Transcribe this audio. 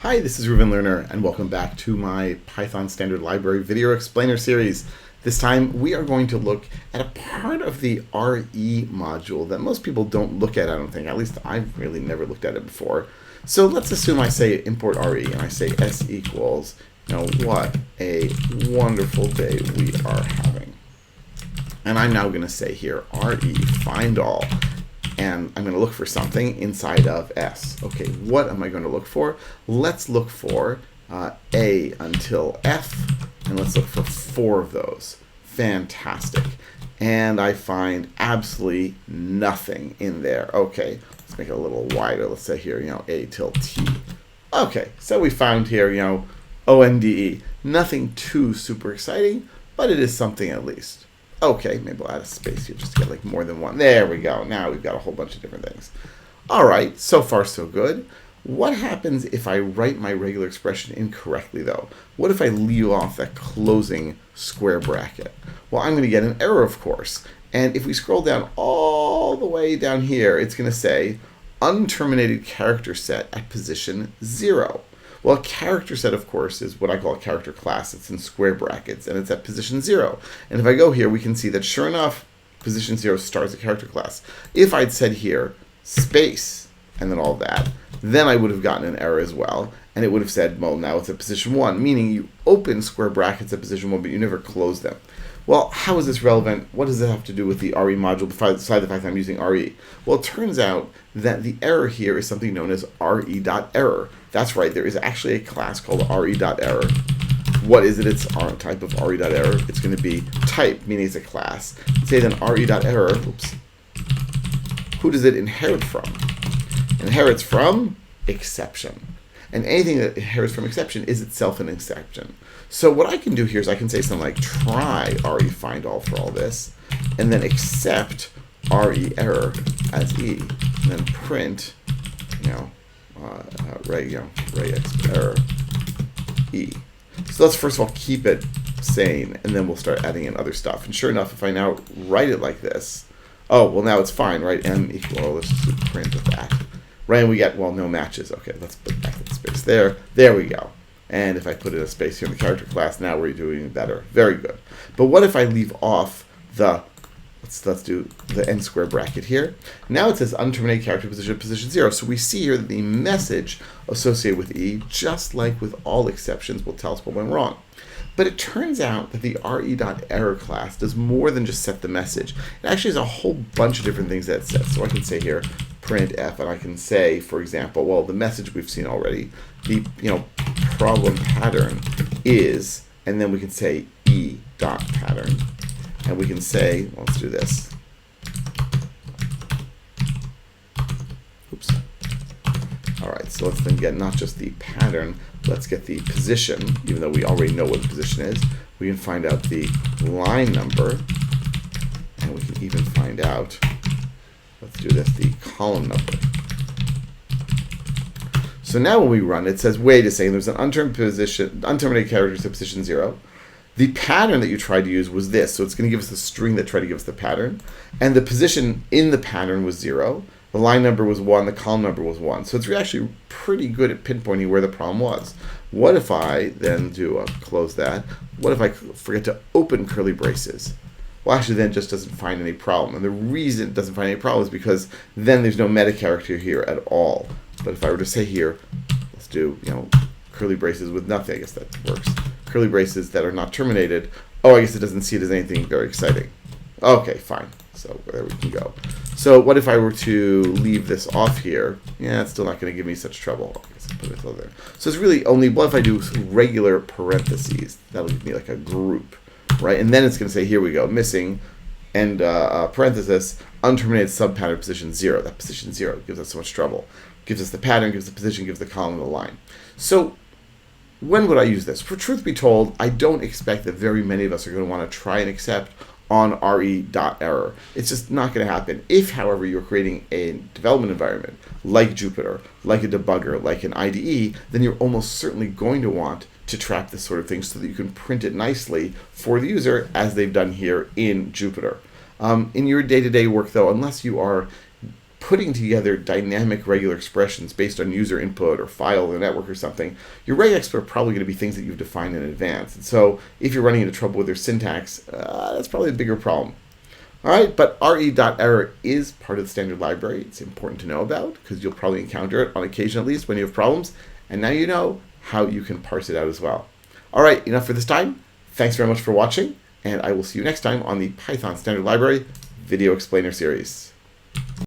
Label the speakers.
Speaker 1: Hi, this is Reuven Lerner, and welcome back to my Python Standard Library Video Explainer series. This time we are going to look at a part of the RE module that most people don't look at, I don't think. At least I've really never looked at it before. So let's assume I say import RE, and I say s equals, what a wonderful day we are having. And I'm now going to say here, RE find all. And I'm going to look for something inside of S. Okay, what am I going to look for? Let's look for A until F, and let's look for 4 of those. Fantastic. And I find absolutely nothing in there. Okay, let's make it a little wider. Let's say here, A till T. Okay, so we found here, ONDE. Nothing too super exciting, but it is something at least. Okay, maybe we'll add a space here just to get like more than one. There we go. Now we've got a whole bunch of different things. All right, so far so good. What happens if I write my regular expression incorrectly though? What if I leave off that closing square bracket? Well, I'm going to get an error, of course. And if we scroll down all the way down here, it's going to say unterminated character set at position 0. Well, a character set, of course, is what I call a character class. It's in square brackets, and it's at position 0. And if I go here, we can see that, sure enough, position 0 starts a character class. If I'd said here, space, and then all that, then I would have gotten an error as well. And it would have said, well, now it's at position 1, meaning you open square brackets at position 1, but you never close them. Well, how is this relevant? What does it have to do with the RE module besides the fact that I'm using RE? Well, it turns out that the error here is something known as re.error. That's right, there is actually a class called re.error. What is it? It's a type of re.error. It's going to be type, meaning it's a class. Say then re.error, oops, who does it inherit from? It inherits from exception. And anything that inherits from exception is itself an exception. So what I can do here is I can say something like try re find all for all this, and then accept re error as e, and then print, regexp error e. So let's first of all keep it sane, and then we'll start adding in other stuff. And sure enough, if I now write it like this, oh well, now it's fine, right? M equal, let's just do print of that. Right, and we get, well, no matches. Okay, let's put back that space there. There we go. And if I put in a space here in the character class, now we're doing better. Very good. But what if I leave off the, let's do the n square bracket here. Now it says unterminated character position 0. So we see here that the message associated with E, just like with all exceptions, will tell us what went wrong. But it turns out that the re.error class does more than just set the message. It actually has a whole bunch of different things that it sets. So I can say here, print f, and I can say, for example, well, the message we've seen already, the problem pattern is, and then we can say e.pattern, and we can say, well, let's do this. Oops. All right, so let's then get not just the pattern, let's get the position, even though we already know what the position is. We can find out the line number, and we can even find out, let's do this, the column number. So now when we run, it says, wait a second, there's an unterminated character to position 0. The pattern that you tried to use was this, so it's going to give us the string that tried to give us the pattern, and the position in the pattern was 0. The line number was 1, the column number was 1. So it's actually pretty good at pinpointing where the problem was. What if I then do, close that, what if I forget to open curly braces? Well, actually then it just doesn't find any problem. And the reason it doesn't find any problem is because then there's no meta character here at all. But if I were to say here, let's do, curly braces with nothing, I guess that works. Curly braces that are not terminated, oh, I guess it doesn't see it as anything very exciting. Okay, fine. So there we can go. So what if I were to leave this off here? Yeah, it's still not going to give me such trouble. I guess I'll put it there. So it's really only, what if I do regular parentheses? That'll give me like a group, right? And then it's going to say, here we go, missing, and parenthesis, unterminated subpattern position 0. That position 0 gives us so much trouble. Gives us the pattern, gives the position, gives the column and the line. So when would I use this? For truth be told, I don't expect that very many of us are going to want to try and accept on re.error. It's just not going to happen. If, however, you're creating a development environment like Jupyter, like a debugger, like an IDE, then you're almost certainly going to want to trap this sort of thing so that you can print it nicely for the user, as they've done here in Jupyter. In your day-to-day work, though, unless you are putting together dynamic regular expressions based on user input or file in the network or something, your regexp are probably going to be things that you've defined in advance. And so if you're running into trouble with their syntax, that's probably a bigger problem. All right, but re.error is part of the standard library. It's important to know about because you'll probably encounter it on occasion at least when you have problems. And now you know how you can parse it out as well. All right, enough for this time. Thanks very much for watching, and I will see you next time on the Python Standard Library Video Explainer Series.